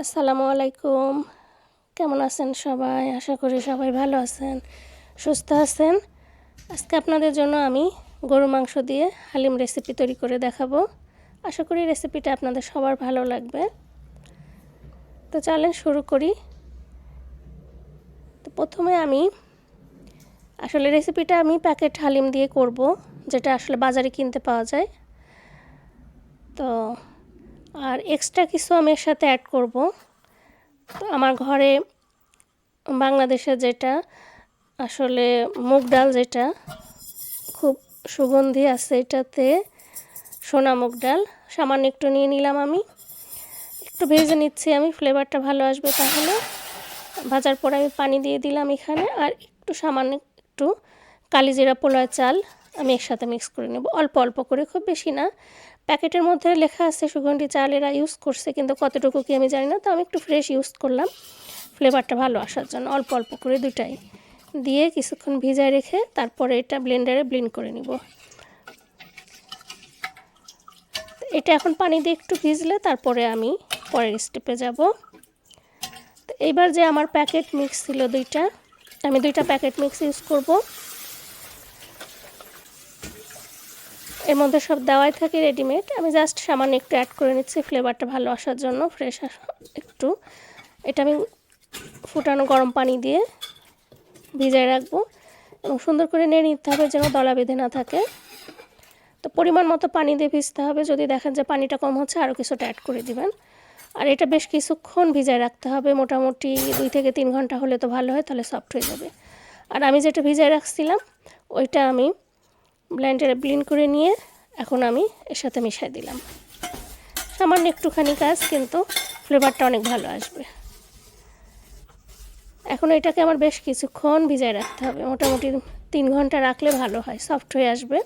আসসালামু আলাইকুম। কেমন আছেন সবাই? আশা করি সবাই ভালো আছেন, সুস্থ আছেন। আজকে আপনাদের জন্য আমি গরু মাংস দিয়ে হালিম রেসিপি তৈরি করে দেখাবো। আশা করি রেসিপিটা আপনাদের সবার ভালো লাগবে। তো চলেন শুরু করি। তো প্রথমে আমি রেসিপিটা প্যাকেট হালিম দিয়ে করব, যেটা আসলে বাজারে কিনতে পাওয়া যায়। তো আর এক্সট্রা কিছু আমি এর সাথে অ্যাড করব। তো আমার ঘরে বাংলাদেশে যেটা আসলে মুগ ডাল, যেটা খুব সুগন্ধি আছে, এটাতে সোনা মুগ ডাল সামান্য একটু নিয়ে নিলাম। আমি একটু ভেজে নিচ্ছি, আমি ফ্লেভারটা ভালো আসবে। তাহলে ভাজার পর আমি পানি দিয়ে দিলাম এখানে, আর একটু সামান্য একটু কালিজিরা পোলাও চাল আমি একসাথে মিক্স করে নেব, অল্প অল্প করে, খুব বেশি না। প্যাকেটের মধ্যে লেখা আছে সুগন্ধি চাল এরা ইউজ করছে, কিন্তু কতটুকু কি আমি জানি না। তো আমি একটু ফ্রেশ ইউজ করলাম ফ্লেভারটা ভালো আসার জন্য। অল্প অল্প করে দুটাই দিয়ে কিছুক্ষণ ভিজায় রেখে তারপরে এটা ব্লেন্ডারে ব্লেন্ড করে নিব। এটা এখন পানি দিয়ে একটু ভিজলে তারপরে আমি পরের স্টেপে যাব। তো এইবার যে আমার প্যাকেট মিক্স ছিল দুইটা, আমি দুইটা প্যাকেট মিক্স ইউজ করব। এর মধ্যে সব দেওয়াই থাকে রেডিমেড, আমি জাস্ট সামান্য একটু অ্যাড করে নিচ্ছি ফ্লেভারটা ভালো আসার জন্য, ফ্রেশ একটু। এটা আমি ফুটানো গরম পানি দিয়ে ভিজায় রাখবো এবং সুন্দর করে নেড়ে নিতে হবে যেন দলা বেঁধে না থাকে। তো পরিমাণ মতো পানি দিয়ে ভিজতে হবে। যদি দেখেন যে পানিটা কম হচ্ছে, আরও কিছুটা অ্যাড করে দিবেন। আর এটা বেশ কিছুক্ষণ ভিজায় রাখতে হবে, মোটামুটি 2 থেকে 3 ঘন্টা হলে তো ভালো হয়, তাহলে সফট হয়ে যাবে। আর আমি যেটা ভিজায় রাখছিলাম ওইটা আমি ব্লেন্ডারে ব্লেন্ড করে নিয়ে এখন আমি এর সাথে মিশিয়ে দিলাম। সামান্য একটুখানি কাজ, কিন্তু ফ্লেভারটা অনেক ভালো আসবে। এখন এটাকে আমার বেশ কিছুক্ষণ ভিজায় রাখতে হবে, মোটামুটি 3 ঘন্টা রাখলে ভালো হয়, সফট হয়ে আসবে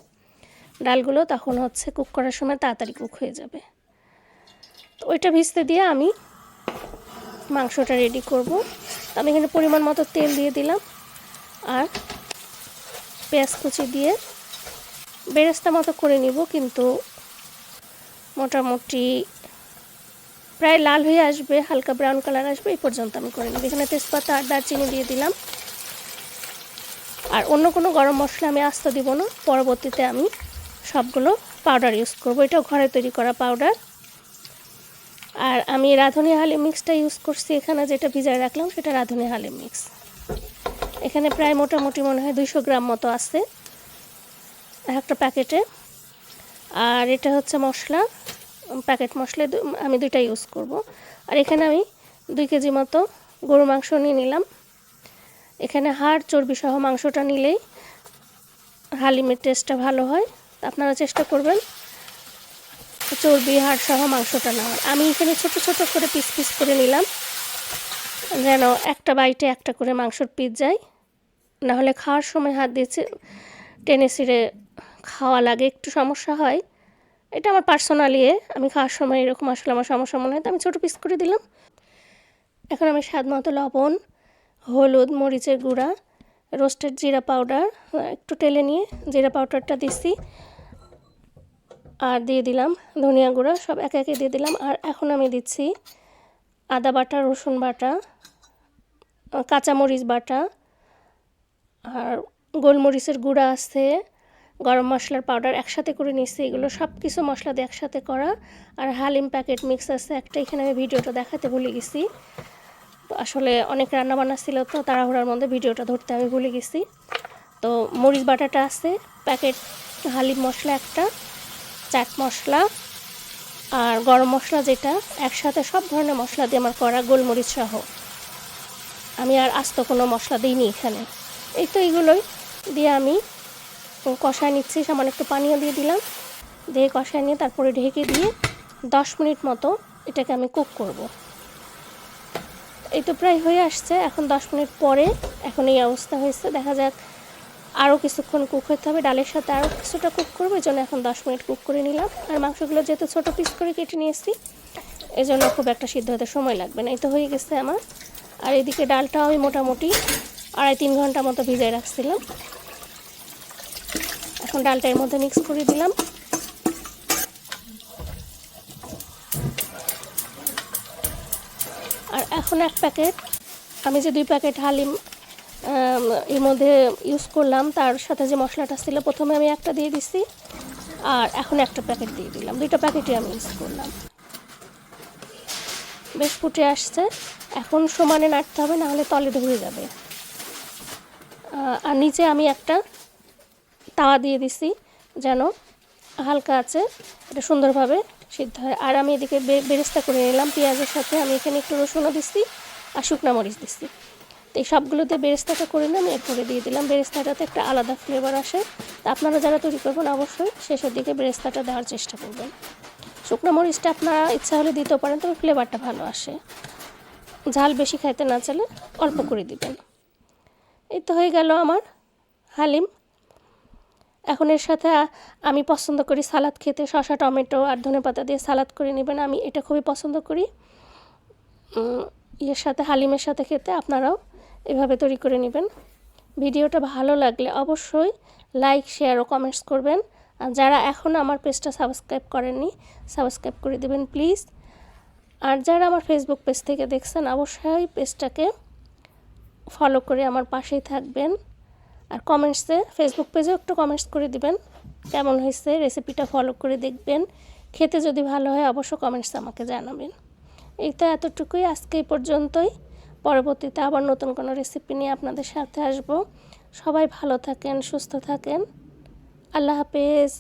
ডালগুলো। তখন কুক করার সময় তাড়াতাড়ি কুক হয়ে যাবে। তো ওইটা ভিজতে দিয়ে আমি মাংসটা রেডি করব। তো আমি এখানে পরিমাণ মতো তেল দিয়ে দিলাম, আর পেঁয়াজ কুচি দিয়ে বেরেস্তা মতো করে নিব, কিন্তু মোটামুটি প্রায় লাল হয়ে আসবে, হালকা ব্রাউন কালার আসবে, এই পর্যন্ত আমি করে নেব। এখানে তেজপাতা আর দারচিনি দিয়ে দিলাম। আর অন্য কোনো গরম মশলা আমি আস্ত দিব না, পরবর্তীতে আমি সবগুলো পাউডার ইউজ করব। এটাও ঘরে তৈরি করা পাউডার। আর আমি রাঁধুনি হালিম মিক্সটা ইউজ করছি এখানে, যেটা ভিজায় রাখলাম সেটা রাঁধুনি হালিম মিক্স। এখানে প্রায় মোটামুটি মনে হয় 200 গ্রাম মতো আছে একটা প্যাকেটে। আর এটা হচ্ছে মশলা, প্যাকেট মশলা আমি দুইটা ইউজ করব। আর এখানে আমি 2 কেজি মতো গরু মাংস নিয়ে নিলাম। এখানে হাড় চর্বি সহ মাংসটা নিলেই হালিমের টেস্টটা ভালো হয়। আপনারা চেষ্টা করবেন চর্বি হাড় সহ মাংসটা নেওয়ার। আমি এখানে ছোট ছোট করে পিস পিস করে নিলাম, যেন একটা বাইটে একটা করে মাংসর পিস যায়, নাহলে খাওয়ার সময় হাত দিয়ে টেনে ছিঁড়ে খাওয়া লাগে, একটু সমস্যা হয়। এটা আমার পার্সোনালি, আমি খাওয়ার সময় এরকম আসলে আমার সমস্যা মনে হয়, তো আমি ছোটো পিস করে দিলাম। এখন আমি স্বাদ মতো লবণ, হলুদ, মরিচের গুঁড়া, রোস্টেড জিরা পাউডার একটু টেলে নিয়ে জিরা পাউডারটা দিচ্ছি, আর দিয়ে দিলাম ধনিয়া গুঁড়া, সব একে একে দিয়ে দিলাম। আর এখন আমি দিচ্ছি আদা বাটা, রসুন বাটা, কাঁচামরিচ বাটা, আর গোলমরিচের গুঁড়া আছে, গরম মশলার পাউডার একসাথে করে নিচ্ছি। এগুলো সব কিছু মশলা দিয়ে একসাথে করা। আর হালিম প্যাকেট মিক্স আছে একটা, এখানে আমি ভিডিওটা দেখাতে ভুলে গেছি। তো আসলে অনেক রান্নাবান্না ছিল, তো তাড়াহুড়ার মধ্যে ভিডিওটা ধরতে আমি ভুলে গেছি। তো মরিচ বাটাটা আছে, প্যাকেট হালিম মশলা একটা, চাট মশলা আর গরম মশলা, যেটা একসাথে সব ধরনের মশলা দিয়ে আমার করা, গোলমরিচ সহ। আমি আর আস্ত কোনো মশলা দিইনি এখানে। এই তো এইগুলোই দিয়ে আমি কষায় নিচ্ছি, সামান্য একটু পানিও দিয়ে দিলাম, দিয়ে কষায় নিয়ে তারপরে ঢেকে দিয়ে 10 মিনিট মতো এটাকে আমি কুক করব। এই তো প্রায় হয়ে আসছে। এখন 10 মিনিট পরে এখন এই অবস্থা হয়েছে, দেখা যাক আরও কিছুক্ষণ কুক হতে হবে, ডালের সাথে আরও কিছুটা কুক করবো, এই জন্য এখন 10 মিনিট কুক করে নিলাম। আর মাংসগুলো যেহেতু ছোটো পিস করে কেটে নিয়েছি, এই জন্য খুব একটা সিদ্ধ হতে সময় লাগবে না। এই তো হয়ে গেছে আমার। আর এদিকে ডালটাও আমি মোটামুটি 2.5-3 ঘন্টা মতো ভিজায় রাখছিলাম। এখন ডালটা এর মধ্যে মিক্স করে দিলাম। আর এখন এক প্যাকেট, আমি যে 2 প্যাকেট হালিম এর মধ্যে ইউজ করলাম, তার সাথে যে মশলাটা ছিল প্রথমে আমি একটা দিয়ে দিছি, আর এখন একটা প্যাকেট দিয়ে দিলাম। 2টা প্যাকেটই আমি ইউজ করলাম। বেশ ফুটে আসছে, এখন সমানে নাড়তে হবে, নাহলে তলে ধরে যাবে। আর নিচে আমি একটা তাওয়া দিয়ে দিছি, যেন হালকা আছে এটা সুন্দরভাবে সিদ্ধ হয়। আর আমি এদিকে বেরেস্তা করে নিলাম পেঁয়াজের সাথে। আমি এখানে একটু রসুনও দিচ্ছি আর শুকনো মরিচ দিচ্ছি। তো এই সবগুলোতে বেরেস্তাটা করে নিলাম, এরপরে দিয়ে দিলাম। বেরেস্তাটাতে একটা আলাদা ফ্লেভার আসে। তা আপনারা যারা তৈরি করবেন অবশ্যই শেষের দিকে বেরেস্তাটা দেওয়ার চেষ্টা করবেন। শুকনো মরিচটা আপনারা ইচ্ছা হলে দিতেও পারেন, তবে ফ্লেভারটা ভালো আসে। ঝাল বেশি খাইতে না চাইলে অল্প করে দিবেন। এই তো হয়ে গেল আমার হালিম। এখন এর সাথে আমি পছন্দ করি সালাদ খেতে, শসা টমেটো আর ধনেপাতা দিয়ে সালাদ করে নেবেন। আমি এটা খুবই পছন্দ করি এর সাথে, হালিমের সাথে খেতে। আপনারাও এভাবে তৈরি করে নেবেন। ভিডিওটা ভালো লাগলে অবশ্যই লাইক, শেয়ার ও কমেন্টস করবেন। আর যারা এখনও আমার পেজটা সাবস্ক্রাইব করেননি, সাবস্ক্রাইব করে দেবেন প্লিজ। আর যারা আমার ফেসবুক পেজ থেকে দেখছেন অবশ্যই পেজটাকে ফলো করে আমার পাশেই থাকবেন। আর কমেন্টসে, ফেসবুক পেজেও একটু কমেন্টস করে দিবেন কেমন হয়েছে, রেসিপিটা ফলো করে দেখবেন। খেতে যদি ভালো হয় অবশ্য কমেন্টসে আমাকে জানাবেন। এই তো এতটুকুই, আজকে এই পর্যন্তই। পরবর্তীতে আবার নতুন কোনো রেসিপি নিয়ে আপনাদের সাথে আসব। সবাই ভালো থাকেন, সুস্থ থাকেন। আল্লাহ হাফেজ।